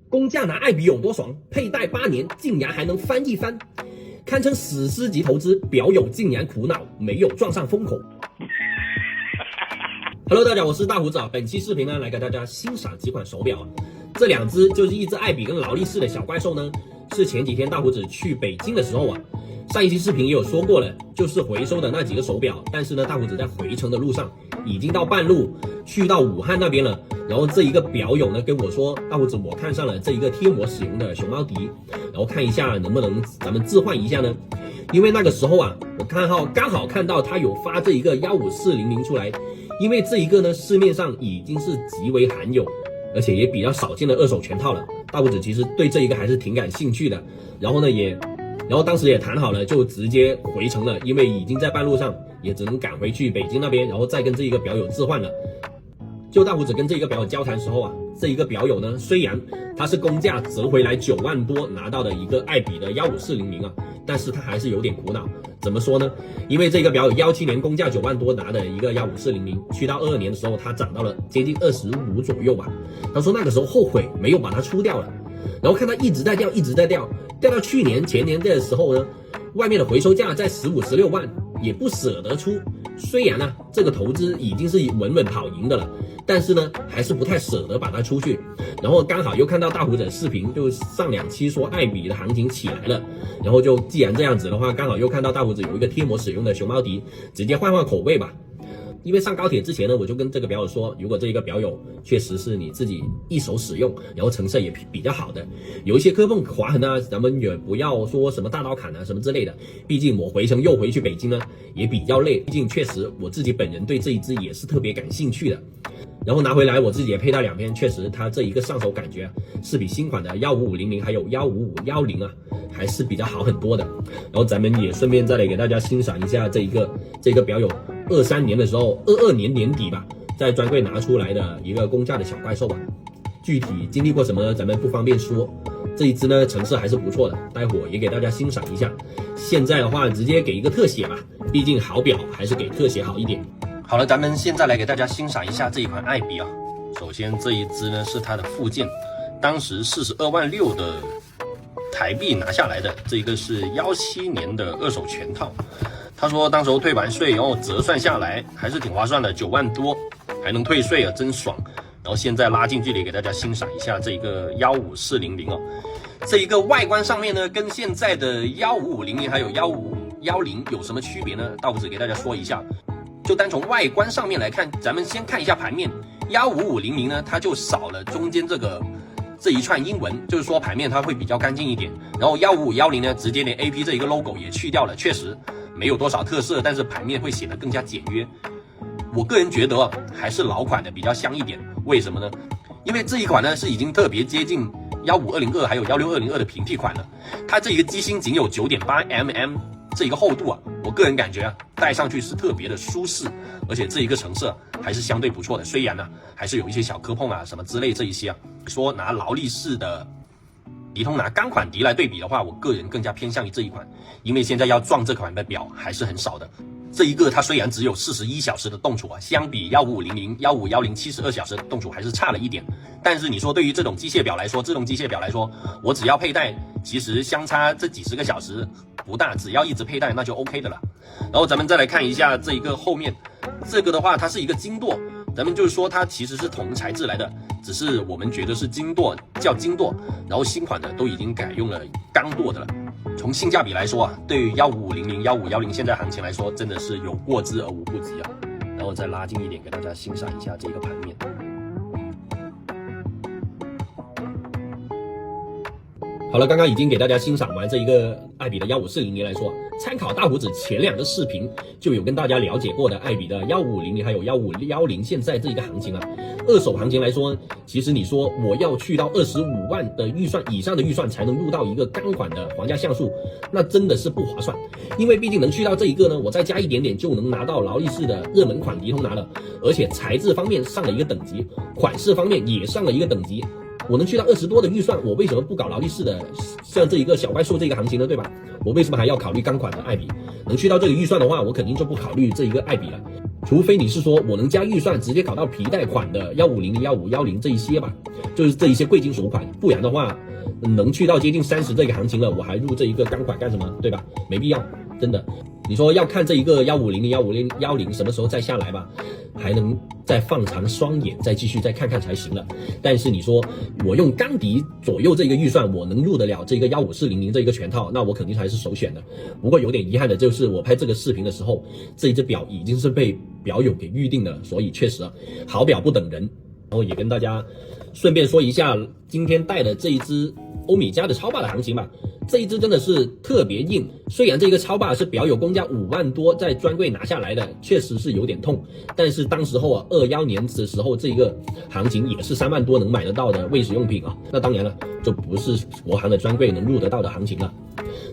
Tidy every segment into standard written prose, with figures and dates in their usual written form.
公价拿爱彼有多爽？佩戴8年竟然还能翻一番，堪称史诗级投资，表友竟然苦恼没有撞上风口。Hello， 大家好，我是大胡子啊。本期视频呢，来给大家欣赏几款手表啊。这两只就是一只爱彼跟劳力士的小怪兽呢，是前几天大胡子去北京的时候啊，上一期视频也有说过了，就是回收的那几个手表。但是呢，大胡子在回程的路上已经到半路去到武汉那边了。然后这一个表友呢跟我说，大胡子我看上了这一个贴膜使用的熊猫迪，然后看一下能不能咱们置换一下呢？因为那个时候啊，我刚好看到他有发这一个15400出来，因为这一个呢市面上已经是极为罕有，而且也比较少见的二手全套了。大胡子其实对这一个还是挺感兴趣的，然后当时也谈好了，就直接回程了，因为已经在半路上，也只能赶回去北京那边，然后再跟这一个表友置换了。就大胡子跟这一个表友交谈时候啊，这一个表友呢，虽然他是公价折回来9万多拿到的一个爱彼的15400啊，但是他还是有点苦恼。怎么说呢？因为这个表友17年公价9万多拿的一个15400，去到22年的时候，他涨到了接近25左右吧。他说那个时候后悔没有把它出掉了，然后看它一直在掉，掉到去年前年的时候呢，外面的回收价在15、16万，也不舍得出。虽然呢，这个投资已经是稳稳跑赢的了，但是呢，还是不太舍得把它出去。然后刚好又看到大胡子的视频，就上2期说爱彼的行情起来了，然后就既然这样子的话，刚好又看到大胡子有一个贴膜使用的熊猫迪，直接换口味吧。因为上高铁之前呢，我就跟这个表友说，如果这一个表友确实是你自己一手使用，然后成色也比较好的，有一些磕碰划痕啊，咱们也不要说什么大刀砍啊什么之类的，毕竟我回程又回去北京呢，也比较累，毕竟确实我自己本人对这一支也是特别感兴趣的。然后拿回来我自己也配到2片，确实它这一个上手感觉是比新款的15500还有15510啊还是比较好很多的。然后咱们也顺便再来给大家欣赏一下这个表友23年的时候，22年年底吧，在专柜拿出来的一个公价的小怪兽吧。具体经历过什么咱们不方便说，这一支呢成色还是不错的，待会儿也给大家欣赏一下。现在的话直接给一个特写吧，毕竟好表还是给特写好一点。好了，咱们现在来给大家欣赏一下这一款爱彼啊。首先这一支呢是它的附件，当时42万6的台币拿下来的，这一个是17年的二手全套。他说当时候退完税，然后折算下来还是挺划算的，9万多还能退税啊，真爽。然后现在拉近距离给大家欣赏一下这一个15400哦。这一个外观上面呢，跟现在的15500还有15510有什么区别呢？大胡子给大家说一下。就单从外观上面来看，咱们先看一下盘面。15500呢，它就少了中间这一串英文，就是说盘面它会比较干净一点。然后15510呢，直接连 AP 这一个 logo 也去掉了，确实没有多少特色，但是盘面会显得更加简约。我个人觉得还是老款的比较香一点，为什么呢？因为这一款呢是已经特别接近15202还有16202的平替款了，它这一个机芯仅有 9.8mm。这一个厚度啊，我个人感觉啊，戴上去是特别的舒适，而且这一个成色还是相对不错的。虽然呢，还是有一些小磕碰啊什么之类这一些啊。说拿劳力士的迪通拿钢款迪来对比的话，我个人更加偏向于这一款，因为现在要撞这款的表还是很少的。这一个它虽然只有41小时的动储啊，相比15500、15510 72小时的动储还是差了一点。但是你说对于这种机械表来说，我只要佩戴，其实相差这几十个小时不大，只要一直佩戴那就 OK 的了。然后咱们再来看一下这一个后面，这个的话它是一个金舵，咱们就是说它其实是铜材质来的，只是我们觉得是金舵，叫金舵，然后新款的都已经改用了钢舵的了。从性价比来说啊，对于15500、15510现在行情来说，真的是有过之而无不及啊。然后再拉近一点给大家欣赏一下这个盘面。好了，刚刚已经给大家欣赏完这一个爱彼的15400来说，参考大胡子前2个视频就有跟大家了解过的爱彼的15500还有15510现在这一个行情啊。二手行情来说，其实你说我要去到25万的预算以上的预算才能入到一个钢款的皇家像素，那真的是不划算。因为毕竟能去到这一个呢，我再加一点点就能拿到劳力士的热门款迪通拿了，而且材质方面上了一个等级，款式方面也上了一个等级。我能去到20多的预算，我为什么不搞劳力士的像这一个小怪兽这个行情呢？对吧？我为什么还要考虑钢款的爱彼？能去到这个预算的话，我肯定就不考虑这一个爱彼了。除非你是说我能加预算直接搞到皮带款的150、1510这一些吧，就是这一些贵金属款，不然的话，能去到接近30这个行情了，我还入这一个钢款干什么？对吧？没必要，真的。你说要看这一个150、150什么时候再下来吧，还能再放长双眼，再继续再看看才行了。但是你说我用钢底左右这个预算，我能入得了这个15400这一个全套，那我肯定还是首选的。不过有点遗憾的就是我拍这个视频的时候，这一只表已经是被表友给预定了，所以确实好表不等人。然后也跟大家顺便说一下今天带的这一只欧米茄的超霸的行情吧。这一只真的是特别硬，虽然这个超霸是表友公价5万多在专柜拿下来的，确实是有点痛，但是当时候21年的时候这个行情也是3万多能买得到的卫士用品那当然了，就不是国行的专柜能入得到的行情了。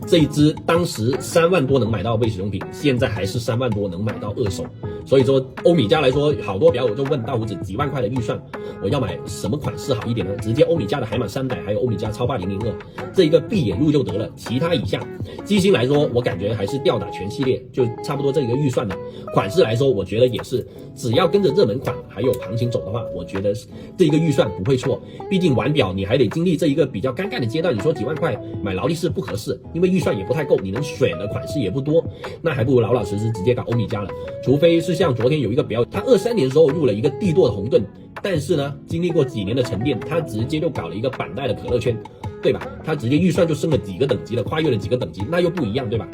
这一只当时3万多能买到卫士用品，现在还是3万多能买到二手。所以说欧米茄来说，好多表友就问大胡子几万块的预算，我要买什么款式好一点呢？直接欧米茄的海马300，还有欧米茄超霸002，这一个闭眼入就得了。其他以下机芯来说，我感觉还是吊打全系列，就差不多这一个预算的。款式来说，我觉得也是，只要跟着热门款还有行情走的话，我觉得这一个预算不会错。毕竟玩表你还得经历这一个比较尴尬的阶段，你说几万块买劳力士不合适，因为预算也不太够，你能选的款式也不多，那还不如老老实实直接搞欧米茄了。除非是像昨天有一个表，他23年时候入了一个帝舵的红盾，但是呢，经历过几年的沉淀，他直接就搞了一个板带的可乐圈，对吧？他直接预算就升了几个等级了，跨越了几个等级，那又不一样，对吧？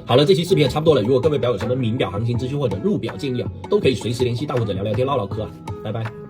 好了，这期视频也差不多了。如果各位表有什么名表行情资讯或者入表建议都可以随时联系大胡子聊聊天唠唠嗑拜拜。